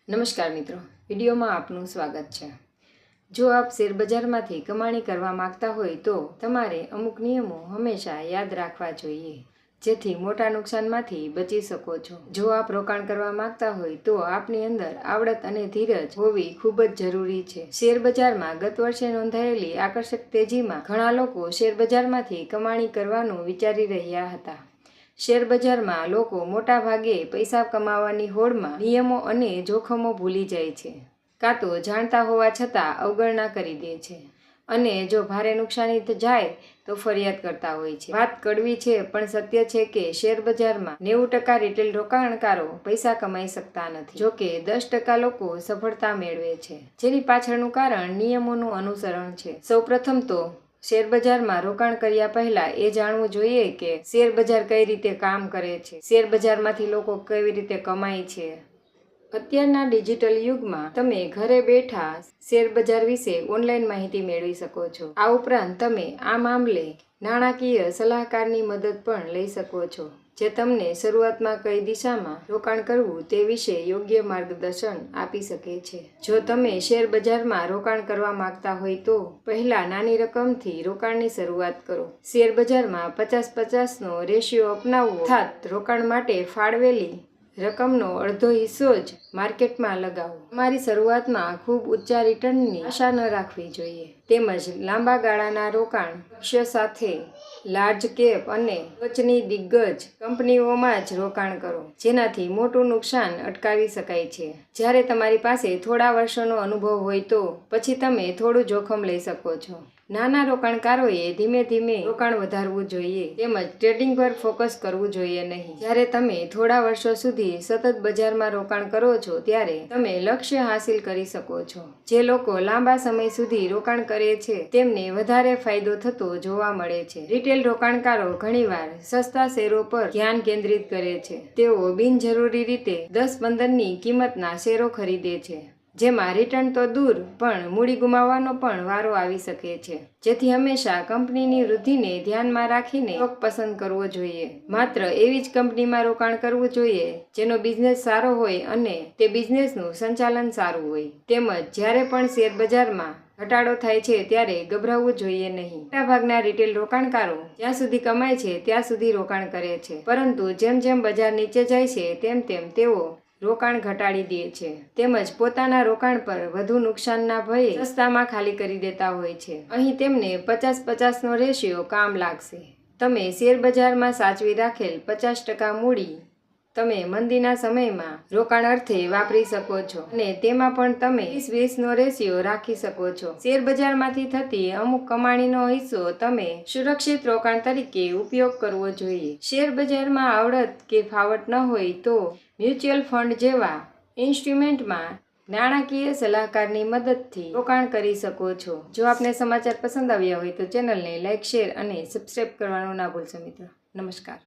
નમસ્કાર મિત્રો, વિડીયોમાં આપનું સ્વાગત છે। જો આપ શેરબજારમાંથી કમાણી કરવા માંગતા હોય તો તમારે અમુક નિયમો હંમેશા યાદ રાખવા જોઈએ, જેથી મોટા નુકસાનમાંથી બચી શકો છો। જો આપ રોકાણ કરવા માંગતા હોય તો આપની અંદર આવડત અને ધીરજ હોવી ખૂબ જ જરૂરી છે। શેરબજારમાં ગત વર્ષે નોંધાયેલી આકર્ષક તેજીમાં ઘણા લોકો શેરબજારમાંથી કમાણી કરવાનું વિચારી રહ્યા હતા। શેરબજારમાં લોકો મોટા ભાગે પૈસા કમાવાની હોડમાં નિયમો અને જોખમો ભૂલી જાય છે, કાં તો જાણતા હોવા છતાં અવગણના કરી દે છે અને જો ભારે નુકસાની જાય તો ફરિયાદ કરતા હોય છે। વાત કડવી છે પણ સત્ય છે કે શેરબજારમાં 90% રિટેલ રોકાણકારો પૈસા કમાઈ શકતા નથી। જોકે 10% લોકો સફળતા મેળવે છે, જેની પાછળનું કારણ નિયમોનું અનુસરણ છે। સૌપ્રથમ તો શેરબજારમાં રોકાણ કર્યા પહેલા એ જાણવું જોઈએ કે શેરબજાર કઈ રીતે કામ કરે છે, શેરબજારમાંથી લોકો કેવી રીતે કમાય છે। અત્યારના ડિજિટલ યુગમાં તમે ઘરે બેઠા શેરબજાર વિશે ઓનલાઈન માહિતી મેળવી શકો છો। આ ઉપરાંત તમે આ મામલે નાણાકીય સલાહકારની મદદ પણ લઈ શકો છો, જે તમને શરૂઆતમાં કઈ દિશામાં રોકાણ કરવું તે વિશે યોગ્ય માર્ગદર્શન આપી શકે છે। જો તમે શેરબજારમાં રોકાણ કરવા માંગતા હોય તો પહેલા નાની રકમથી રોકાણની શરૂઆત કરો। શેરબજારમાં 50-50નો રેશિયો અપનાવવો, અર્થાત રોકાણ માટે ફાળવેલી રકમનો અડધો હિસ્સો જ માર્કેટમાં લગાવો। તમારી શરૂઆતમાં ખૂબ ઊંચા રિટર્નની આશા ન રાખવી જોઈએ, તેમજ લાંબા ગાળાના રોકાણ લક્ષ્ય સાથે લાર્જ કેપ અને ટોચની દિગ્ગજ કંપનીઓમાં જ રોકાણ કરો, જેનાથી મોટું નુકસાન અટકાવી શકાય છે। જ્યારે તમારી પાસે થોડા વર્ષોનો અનુભવ હોય તો પછી તમે થોડું જોખમ લઈ શકો છો। નાના રોકાણકારોએ ધીમે ધીમે રોકાણ વધારવું જોઈએ, તેમજ ટ્રેડિંગ પર ફોકસ કરવું જોઈએ નહીં। જ્યારે તમે થોડા વર્ષો સુધી સતત બજારમાં રોકાણ કરો છો ત્યારે તમે લક્ષ્ય હાંસિલ કરી શકો છો। જે લોકો લાંબા સમય સુધી રોકાણ કરે છે તેમને વધારે ફાયદો થતો જોવા મળે છે। રિટેલ રોકાણકારો ઘણીવાર સસ્તા શેરો પર ધ્યાન કેન્દ્રિત કરે છે। તેઓ બિનજરૂરી રીતે 10-15ની કિંમતના શેરો ખરીદે છે, જેમાં રિટર્ન તો દૂર પણ મૂડી ગુમાવવાનો પણ વારો આવી શકે છે। જેથી હંમેશા કંપનીની વૃદ્ધિને ધ્યાનમાં રાખીને સ્ટોક પસંદ કરવો જોઈએ। માત્ર એવી જ કંપનીમાં રોકાણ કરવું જોઈએ જેનો બિઝનેસ સારો હોય અને તે બિઝનેસનું સંચાલન સારું હોય। તેમજ જ્યારે પણ શેરબજારમાં ઘટાડો થાય છે ત્યારે ગભરાવવું જોઈએ નહીં। મોટાભાગના રિટેલ રોકાણકારો જ્યાં સુધી કમાય છે ત્યાં સુધી રોકાણ કરે છે, પરંતુ જેમ જેમ બજાર નીચે જાય છે તેમ તેમ તેઓ રોકાણ ઘટાડી દે છે, તેમજ પોતાના રોકાણ પર વધુ નુકસાનના ભયે સસ્તામાં ખાલી કરી દેતા હોય છે। અહીં તેમને 50-50નો રેશિયો કામ લાગશે। તમે શેરબજારમાં સાચવી રાખેલ 50% મૂડી તમે મંદીના સમયમાં રોકાણ અર્થે વાપરી શકો છો અને તેમાં પણ તમે 30-20નો રેશિયો રાખી શકો છો। શેરબજારમાંથી થતી અમુક કમાણીનો હિસ્સો તમે સુરક્ષિત રોકાણ તરીકે ઉપયોગ કરવો જોઈએ। શેરબજારમાં આવડત કે ફાવટ ન હોય તો મ્યુચ્યુઅલ ફંડ જેવા ઇન્સ્ટ્રુમેન્ટમાં નાણાકીય સલાહકારની મદદથી રોકાણ કરી શકો છો। જો આપને સમાચાર પસંદ આવ્યા હોય તો ચેનલને લાઇક, શેર અને સબસ્ક્રાઇબ કરવાનું ના ભૂલશો મિત્રો। નમસ્કાર।